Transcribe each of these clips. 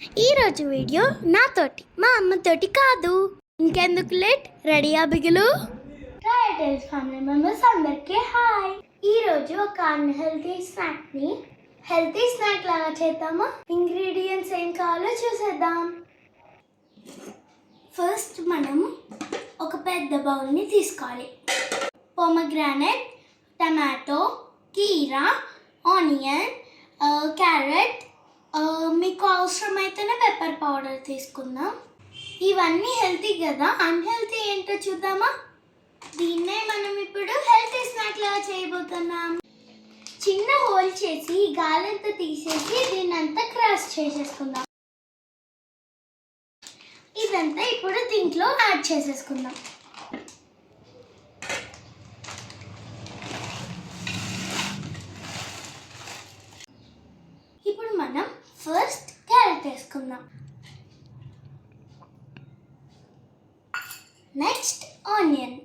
ఈరోజు వీడియో నాతోటి, మా అమ్మతోటి కాదు. ఇంకెందుకు లేట్, రెడీయా బిగులు? ట్రైటల్స్ ఫ్యామిలీ మెంబర్స్ అందరికీ హాయ్. ఈరోజు ఒక అన్హెల్తీ స్నాక్ లాగా చేద్దామా? ఇంగ్రీడియంట్స్ ఏం కావాలో చూసేద్దాం. ఫస్ట్ మనం ఒక పెద్ద బౌల్ని తీసుకోవాలి. పొమగ్రానైట్, టమాటో, కీరా, ఆనియన్, క్యారెట్, మీకు అవసరమైతేనే పెప్పర్ పౌడర్ తీసుకుందాం. ఇవన్నీ హెల్తీ కదా, అన్హెల్తీ ఏంటో చూద్దామా? దీన్నే మనం ఇప్పుడు హెల్తీ స్నాక్ లాగా చేయబోతున్నాం. చిన్న హోల్ చేసి గాలంతా తీసేసి దీన్నంతా క్రష్ చేసేసుకుందాం. ఇదంతా ఇప్పుడు దీంట్లో యాడ్ చేసేసుకుందాం. ఇప్పుడు మనం ఫస్ట్ క్యారెట్ వేసుకుందాం. నెక్స్ట్ ఆనియన్,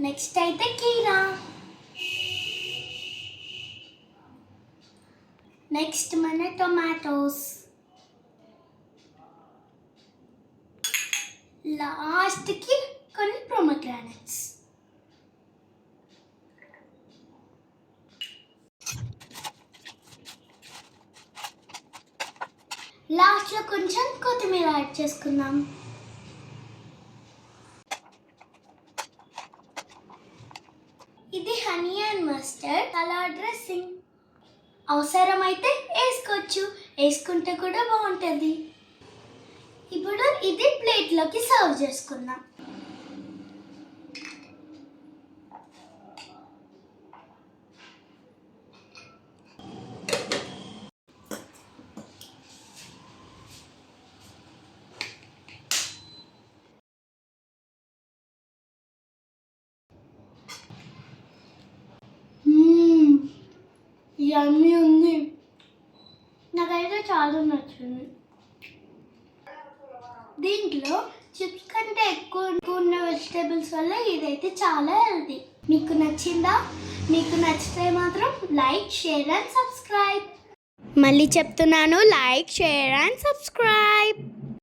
నెక్స్ట్ అయితే కీరా, నెక్స్ట్ మన టొమాటోస్, లాస్ట్కి కొన్ని పొమగ్రానైట్స్. లాస్ట్లో కొంచెం కొత్తిమీర యాడ్ చేసుకుందాం. ఇది honey and mustard colour dressing. అవసరమైతే వేసుకోవచ్చు, వేసుకుంటే కూడా బాగుంటుంది. ఇప్పుడు ఇది ప్లేట్లోకి సర్వ్ చేసుకుందాం. యమ్మీ ఉంది, నాకైతే చాలా నచ్చింది. దీంట్లో చిప్స్ కంటే ఎక్కువ ఉన్న వెజిటేబుల్స్ వల్ల ఇదైతే చాలా హెల్తీ. మీకు నచ్చిందా? మీకు నచ్చితే మాత్రం లైక్, షేర్ అండ్ సబ్స్క్రైబ్. మళ్ళీ చెప్తున్నాను, లైక్, షేర్ అండ్ సబ్స్క్రైబ్.